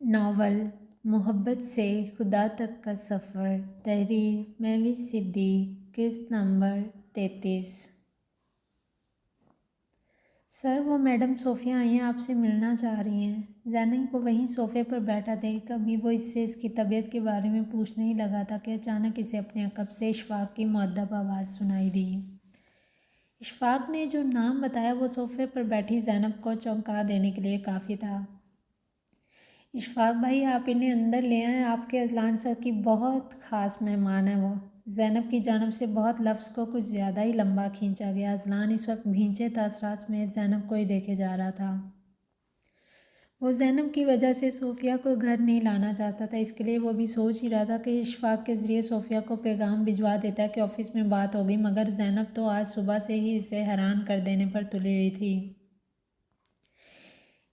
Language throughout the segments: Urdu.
ناول محبت سے خدا تک کا سفر، تحریر مہوش صدیق، قسط نمبر 33۔ سر، وہ میڈم صوفیہ آئی ہیں، آپ سے ملنا چاہ رہی ہیں۔ زینب کو وہیں صوفے پر بیٹھا دیکھ ابھی وہ اس سے اس کی طبیعت کے بارے میں پوچھنے ہی لگا تھا کہ اچانک اسے اپنے عقب سے اشفاق کی مؤدب آواز سنائی دی۔ اشفاق نے جو نام بتایا وہ صوفے پر بیٹھی زینب کو چونکا دینے کے لیے کافی تھا۔ اشفاق بھائی، آپ انہیں اندر لے آئیں، آپ کے اذلان سر کی بہت خاص مہمان ہے وہ۔ زینب کی جانب سے بہت لفظ کو کچھ زیادہ ہی لمبا کھینچا گیا۔ اذلان اس وقت بھینچے تاثرات سمیت زینب کو ہی دیکھے جا رہا تھا۔ وہ زینب کی وجہ سے صوفیہ کو گھر نہیں لانا چاہتا تھا، اس کے لیے وہ بھی سوچ ہی رہا تھا کہ اشفاق کے ذریعے صوفیہ کو پیغام بھجوا دیتا ہے کہ آفس میں بات ہو گئی، مگر زینب تو آج صبح سے ہی اسے حیران کر دینے پر تلی ہوئی تھی۔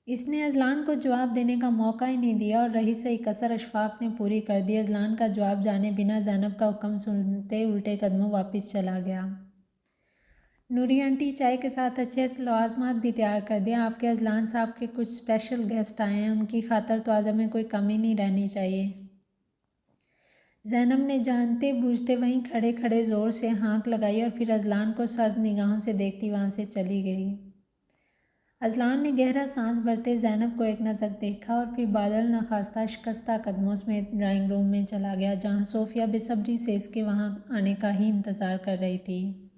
اس نے اذلان کو جواب دینے کا موقع ہی نہیں دیا اور رہی سہی کسر اشفاق نے پوری کر دی۔ اذلان کا جواب جانے بنا زینب کا حکم سنتے الٹے قدموں واپس چلا گیا۔ نوری آنٹی، چائے کے ساتھ اچھے سے لوازمات بھی تیار کر دیں، آپ کے اذلان صاحب کے کچھ اسپیشل گیسٹ آئے ہیں، ان کی خاطر توازن میں کوئی کمی نہیں رہنی چاہیے۔ زینب نے جانتے بوجھتے وہیں کھڑے کھڑے زور سے ہانک لگائی اور پھر اذلان کو سرد نگاہوں سے دیکھتی وہاں سے چلی گئی۔ اذلان نے گہرا سانس بھرتے زینب کو ایک نظر دیکھا اور پھر بادل نخواستہ شکستہ قدموں سمیت ڈرائنگ روم میں چلا گیا، جہاں صوفیہ بے صبری سے اس کے وہاں آنے کا ہی انتظار کر رہی تھی۔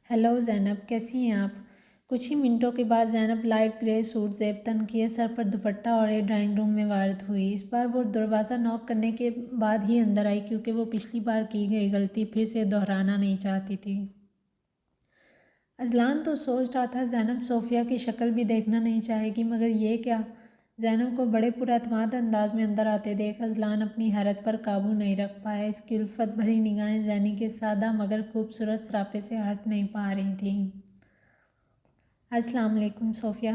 ہیلو زینب، کیسی ہیں آپ؟ کچھ ہی منٹوں کے بعد زینب لائٹ گرے سوٹ زیب تن کیے سر پر دوپٹہ اوڑھے ڈرائنگ روم میں وارد ہوئی۔ اس بار وہ دروازہ نوک کرنے کے بعد ہی اندر آئی، کیونکہ وہ پچھلی بار کی گئی غلطی پھر سے دہرانا نہیں چاہتی تھی۔ اذلان تو سوچ رہا تھا زینب صوفیہ کی شکل بھی دیکھنا نہیں چاہے گی، مگر یہ کیا؟ زینب کو بڑے پراعتماد انداز میں اندر آتے دیکھ اذلان اپنی حیرت پر قابو نہیں رکھ پایا۔ اس کی الفت بھری نگاہیں زینی کے سادہ مگر خوبصورت سراپے سے ہٹ نہیں پا رہی تھیں۔ السلام علیکم صوفیہ،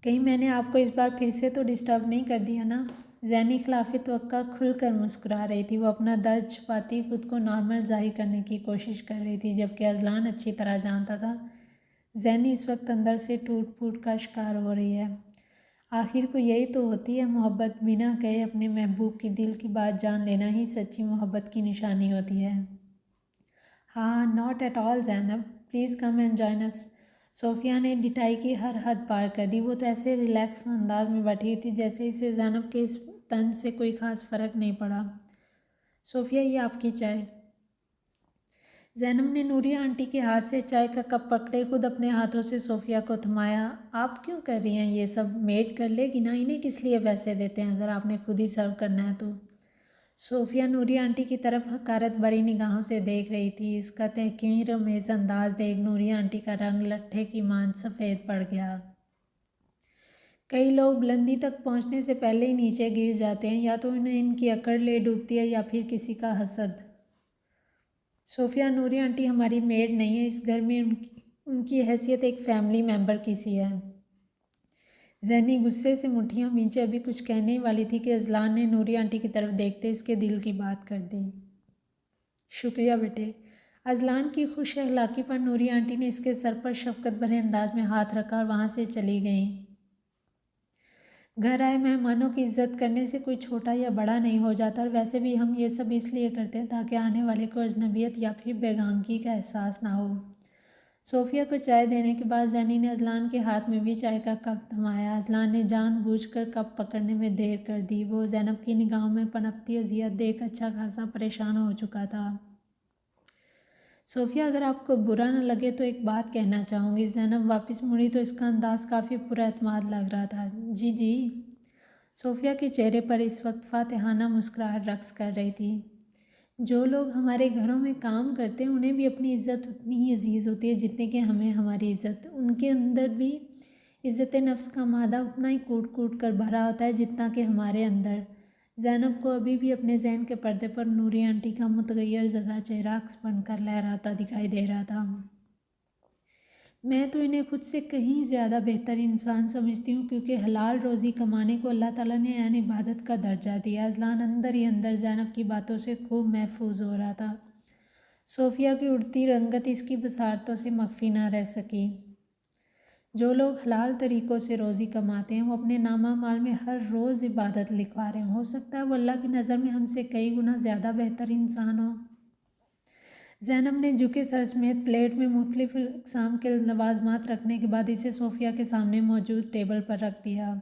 کہیں میں نے آپ کو اس بار پھر سے تو ڈسٹرب نہیں کر دیا نا؟ زینی خلاف توقع کھل کر مسکرا رہی تھی۔ وہ اپنا درد چھپاتی خود کو نارمل ظاہر کرنے کی کوشش کر رہی تھی، جبکہ اذلان اچھی طرح جانتا تھا زینی اس وقت اندر سے ٹوٹ پھوٹ کا شکار ہو رہی ہے۔ آخر کو یہی تو ہوتی ہے محبت، بنا کہے اپنے محبوب کی دل کی بات جان لینا ہی سچی محبت کی نشانی ہوتی ہے۔ ہاں، not at all Zainab, please come and join us. Sofia نے ڈٹائی کی ہر حد پار کر دی۔ وہ تو ایسے ریلیکس انداز میں بیٹھی تھی جیسے اسے زینب کے اس طنز سے کوئی خاص فرق نہیں پڑا۔ صوفیہ، یہ آپ کی چائے۔ زینب نے نوری آنٹی کے ہاتھ سے چائے کا کپ پکڑے خود اپنے ہاتھوں سے صوفیہ کو تھمایا۔ آپ کیوں کر رہی ہیں یہ سب؟ میڈ کر لے گی نا، انہیں کس لیے پیسے دیتے ہیں اگر آپ نے خود ہی سرو کرنا ہے تو؟ صوفیہ نوری آنٹی کی طرف حقارت بھری نگاہوں سے دیکھ رہی تھی۔ اس کا تحقیر آمیز انداز دیکھ نوری آنٹی کا رنگ لٹھے کی مانند سفید پڑ گیا۔ کئی لوگ بلندی تک پہنچنے سے پہلے ہی نیچے گر جاتے ہیں، یا تو انہیں ان کی اکڑ لے ڈوبتی ہے یا پھر کسی کا حسد۔ صوفیہ، نوری آنٹی ہماری میڈ نہیں ہے، اس گھر میں ان کی حیثیت ایک فیملی ممبر کی سی ہے۔ زینی غصے سے مٹھیاں بھینچے ابھی کچھ کہنے والی تھی کہ اذلان نے نوری آنٹی کی طرف دیکھتے اس کے دل کی بات کر دی۔ شکریہ بیٹے۔ اذلان کی خوش اخلاقی پر نوری آنٹی نے اس کے سر پر شفقت بھرے انداز میں ہاتھ رکھا اور وہاں سے چلی گئیں۔ گھر آئے مہمانوں کی عزت کرنے سے کوئی چھوٹا یا بڑا نہیں ہو جاتا، اور ویسے بھی ہم یہ سب اس لیے کرتے ہیں تاکہ آنے والے کو اجنبیت یا پھر بیگانگی کا احساس نہ ہو۔ صوفیہ کو چائے دینے کے بعد زینی نے اذلان کے ہاتھ میں بھی چائے کا کپ تھمایا۔ اذلان نے جان بوجھ کر کپ پکڑنے میں دیر کر دی۔ وہ زینب کی نگاہوں میں پنپتی اذیت دیکھ اچھا خاصا پریشان ہو چکا تھا۔ صوفیہ، اگر آپ کو برا نہ لگے تو ایک بات کہنا چاہوں گی۔ زینب واپس مڑی تو اس کا انداز کافی پراعتماد لگ رہا تھا۔ جی جی۔ صوفیہ کے چہرے پر اس وقت فاتحانہ مسکراہٹ رقص کر رہی تھی۔ جو لوگ ہمارے گھروں میں کام کرتے ہیں انہیں بھی اپنی عزت اتنی ہی عزیز ہوتی ہے جتنی کہ ہمیں ہماری عزت۔ ان کے اندر بھی عزت نفس کا مادہ اتنا ہی کوٹ کوٹ کر بھرا ہوتا ہے جتنا کہ ہمارے اندر۔ زینب کو ابھی بھی اپنے ذہن کے پردے پر نوری آنٹی کا متغیر زدہ چہرہ عکس بن کر لہراتا دکھائی دے رہا تھا۔ میں تو انہیں خود سے کہیں زیادہ بہتر انسان سمجھتی ہوں، کیونکہ حلال روزی کمانے کو اللہ تعالیٰ نے عین عبادت کا درجہ دیا۔ اذلان اندر ہی اندر زینب کی باتوں سے خوب محفوظ ہو رہا تھا۔ صوفیہ کی اڑتی رنگت اس کی بصارتوں سے مخفی نہ رہ سکی۔ جو لوگ حلال طریقوں سے روزی کماتے ہیں وہ اپنے نامہ مال میں ہر روز عبادت لکھوا رہے ہیں، ہو سکتا ہے وہ اللہ کی نظر میں ہم سے کئی گنا زیادہ بہتر انسان ہو۔ زینب نے جھکے سر سمیت پلیٹ میں مختلف اقسام کے لوازمات رکھنے کے بعد اسے صوفیہ کے سامنے موجود ٹیبل پر رکھ دیا۔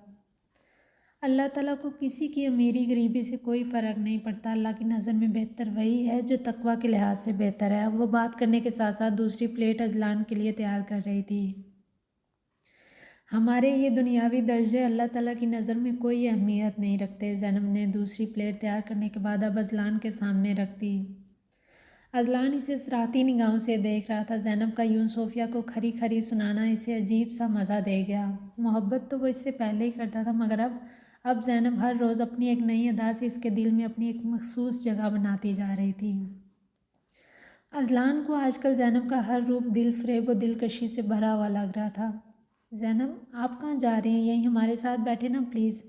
اللہ تعالیٰ کو کسی کی امیری غریبی سے کوئی فرق نہیں پڑتا، اللہ کی نظر میں بہتر وہی ہے جو تقویٰ کے لحاظ سے بہتر ہے۔ اب وہ بات کرنے کے ساتھ ساتھ دوسری پلیٹ اذلان کے لیے تیار کر رہی تھی۔ ہمارے یہ دنیاوی درجے اللہ تعالیٰ کی نظر میں کوئی اہمیت نہیں رکھتے۔ زینب نے دوسری پلیٹ تیار کرنے کے بعد اب اذلان کے سامنے رکھ دی۔ اذلان اسے صراحتی نگاہوں سے دیکھ رہا تھا۔ زینب کا یوں صوفیہ کو کھری کھری سنانا اسے عجیب سا مزہ دے گیا۔ محبت تو وہ اس سے پہلے ہی کرتا تھا، مگر اب زینب ہر روز اپنی ایک نئی ادا سے اس کے دل میں اپنی ایک مخصوص جگہ بناتی جا رہی تھی۔ اذلان کو آج کل زینب کا ہر روپ دل فریب و دلکشی سے بھرا ہوا لگ رہا تھا۔ زینب آپ کہاں جا رہی ہیں؟ یہیں ہمارے ساتھ بیٹھے نا پلیز۔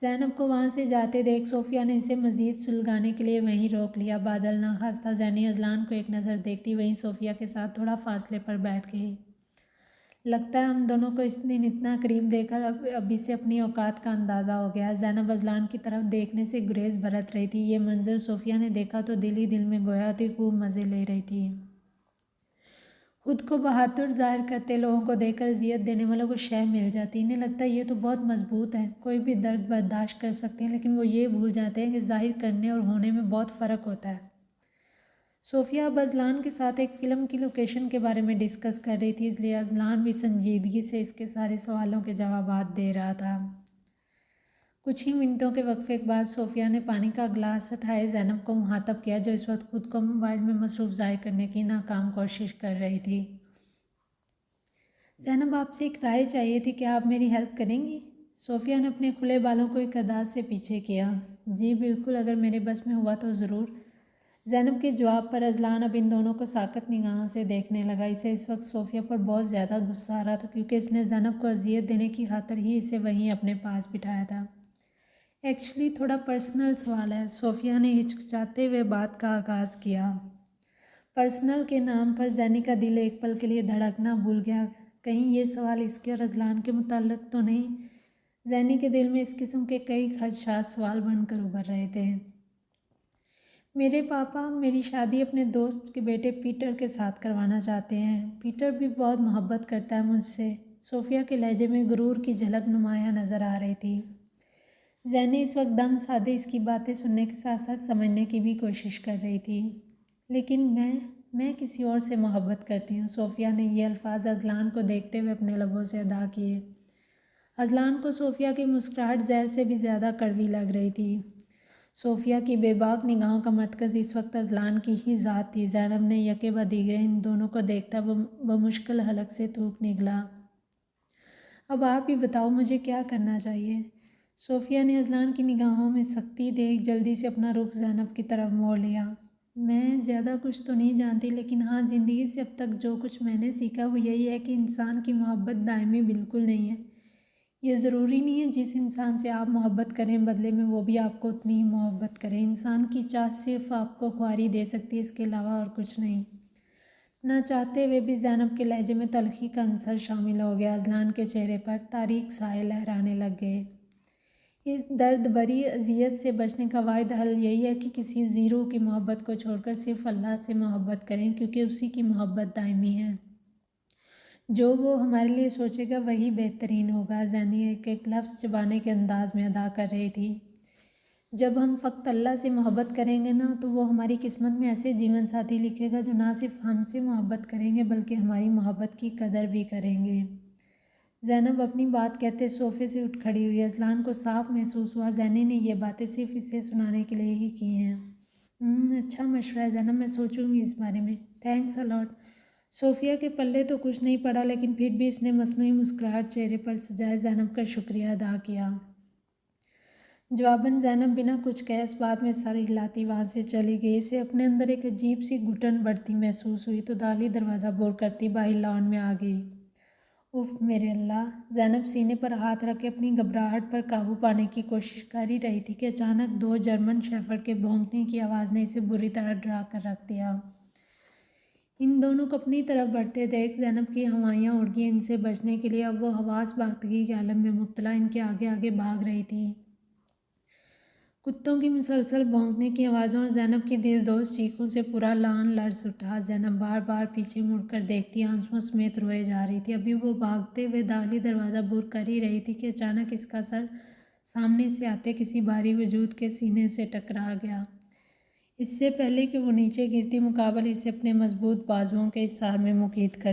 زینب کو وہاں سے جاتے دیکھ صوفیہ نے اسے مزید سلگانے کے لیے وہیں روک لیا۔ بادل ناخواستہ ذہنی اذلان کو ایک نظر دیکھتی وہیں صوفیہ کے ساتھ تھوڑا فاصلے پر بیٹھ گئی۔ لگتا ہے ہم دونوں کو اس دن اتنا قریب دیکھ کر اب اسے اپنی اوقات کا اندازہ ہو گیا۔ زینب اذلان کی طرف دیکھنے سے گریز برت رہی تھی۔ یہ منظر صوفیہ نے دیکھا تو دل ہی دل میں گویا تھی خوب مزے لے رہی تھی۔ خود کو بہادر ظاہر کرتے لوگوں کو دیکھ کر اذیت دینے والوں کو شے مل جاتی۔ انہیں لگتا ہے یہ تو بہت مضبوط ہے، کوئی بھی درد برداشت کر سکتے ہیں، لیکن وہ یہ بھول جاتے ہیں کہ ظاہر کرنے اور ہونے میں بہت فرق ہوتا ہے۔ صوفیہ اب اذلان کے ساتھ ایک فلم کی لوکیشن کے بارے میں ڈسکس کر رہی تھی، اس لیے اذلان بھی سنجیدگی سے اس کے سارے سوالوں کے جوابات دے رہا تھا۔ کچھ ہی منٹوں کے وقفے کے بعد صوفیہ نے پانی کا گلاس اٹھائے زینب کو مخاطب کیا، جو اس وقت خود کو موبائل میں مصروف ظاہر کرنے کی ناکام کوشش کر رہی تھی۔ زینب آپ سے ایک رائے چاہیے تھی، کیا آپ میری ہیلپ کریں گی؟ صوفیہ نے اپنے کھلے بالوں کو ایک انداز سے پیچھے کیا۔ جی بالکل، اگر میرے بس میں ہوا تو ضرور۔ زینب کے جواب پر اذلان اب ان دونوں کو ساکت نگاہوں سے دیکھنے لگا۔ اسے اس وقت صوفیہ پر بہت زیادہ غصہ آ رہا تھا، کیونکہ اس نے زینب کو اذیت دینے کی خاطر ہی اسے وہیں اپنے پاس بٹھایا تھا۔ ایکچولی تھوڑا پرسنل سوال ہے، صوفیہ نے ہچکچاتے ہوئے بات کا آغاز کیا۔ پرسنل کے نام پر زینی کا دل ایک پل کے لیے دھڑکنا بھول گیا۔ کہیں یہ سوال اس کے اور اذلان کے متعلق تو نہیں؟ زینی کے دل میں اس قسم کے کئی خدشات سوال بن کر ابھر رہے تھے۔ میرے پاپا میری شادی اپنے دوست کے بیٹے پیٹر کے ساتھ کروانا چاہتے ہیں۔ پیٹر بھی بہت محبت کرتا ہے مجھ سے۔ صوفیہ کے لہجے میں غرور کی جھلک نمایاں نظر آ رہی تھی۔ زینی اس وقت دم سادے اس کی باتیں سننے کے ساتھ ساتھ سمجھنے کی بھی کوشش کر رہی تھی۔ لیکن میں کسی اور سے محبت کرتی ہوں۔ صوفیہ نے یہ الفاظ اذلان کو دیکھتے ہوئے اپنے لبوں سے ادا کیے۔ اذلان کو صوفیہ کی مسکراہٹ زہر سے بھی زیادہ کڑوی لگ رہی تھی۔ صوفیہ کی بے باک نگاہوں کا مرکز اس وقت اذلان کی ہی ذات تھی۔ زینب نے یکے بعد دیگرے ان دونوں کو دیکھتا بمشکل حلق سے تھوک نکلا۔ اب آپ ہی بتاؤ مجھے کیا کرنا چاہیے؟ صوفیہ نے اذلان کی نگاہوں میں سختی دیکھ جلدی سے اپنا رخ زینب کی طرف موڑ لیا۔ میں زیادہ کچھ تو نہیں جانتی، لیکن ہاں زندگی سے اب تک جو کچھ میں نے سیکھا وہ یہی ہے کہ انسان کی محبت دائمی بالکل نہیں ہے۔ یہ ضروری نہیں ہے جس انسان سے آپ محبت کریں بدلے میں وہ بھی آپ کو اتنی ہی محبت کرے۔ انسان کی چاہت صرف آپ کو خواری دے سکتی ہے، اس کے علاوہ اور کچھ نہیں۔ نہ چاہتے ہوئے بھی زینب کے لہجے میں تلخی کا عنصر شامل ہو گیا۔ اذلان کے چہرے پر تاریک سائے لہرانے لگ گئے۔ اس درد بری اذیت سے بچنے کا واحد حل یہی ہے کہ کسی زیرو کی محبت کو چھوڑ کر صرف اللہ سے محبت کریں، کیونکہ اسی کی محبت دائمی ہے۔ جو وہ ہمارے لیے سوچے گا وہی بہترین ہوگا۔ زینی ایک ایک لفظ چبانے کے انداز میں ادا کر رہی تھی۔ جب ہم فقط اللہ سے محبت کریں گے نا تو وہ ہماری قسمت میں ایسے جیون ساتھی لکھے گا جو نہ صرف ہم سے محبت کریں گے بلکہ ہماری محبت کی قدر بھی کریں گے۔ زینب اپنی بات کہتے صوفے سے اٹھ کھڑی ہوئی۔ اذلان کو صاف محسوس ہوا زینی نے یہ باتیں صرف اسے سنانے کے لیے ہی کی ہیں۔ اچھا مشورہ ہے زینب، میں سوچوں گی اس بارے میں۔ تھینکس اے لاٹ۔ صوفیہ کے پلے تو کچھ نہیں پڑا، لیکن پھر بھی اس نے مصنوعی مسکراہٹ چہرے پر سجائے زینب کا شکریہ ادا کیا۔ جواباً زینب بنا کچھ کہے اس بات میں سر ہلاتی وہاں سے چلی گئی۔ اسے اپنے اندر ایک عجیب سی گھٹن بڑھتی محسوس ہوئی تو داخلی دروازہ بور کرتی باہر لان میں آ گئی۔ اف میرے اللہ! زینب سینے پر ہاتھ رکھ کے اپنی گھبراہٹ پر قابو پانے کی کوشش کر ہی رہی تھی کہ اچانک دو جرمن شیفرڈ کے بھونکنے کی آواز نے اسے بری طرح ڈرا کر رکھ دیا۔ ان دونوں کو اپنی طرف بڑھتے دیکھ زینب کی ہوائیاں اڑ گئیں۔ ان سے بچنے کے لیے اب وہ حواس باختگی کے عالم میں مبتلا ان کے آگے آگے بھاگ رہی تھی۔ کتوں کی مسلسل بھونکنے کی آوازوں اور زینب کی دل دوز چیخوں سے پورا لان لرز اٹھا۔ زینب بار بار پیچھے مڑ کر دیکھتی، آنسوؤں سمیت روئے جا رہی تھی۔ ابھی وہ بھاگتے ہوئے داخلی دروازہ بر کر ہی رہی تھی کہ اچانک اس کا سر سامنے سے آتے کسی بھاری وجود کے سینے سے ٹکرا گیا۔ اس سے پہلے کہ وہ نیچے گرتی، مقابل اسے اپنے مضبوط بازوؤں کے احصار میں مقید کر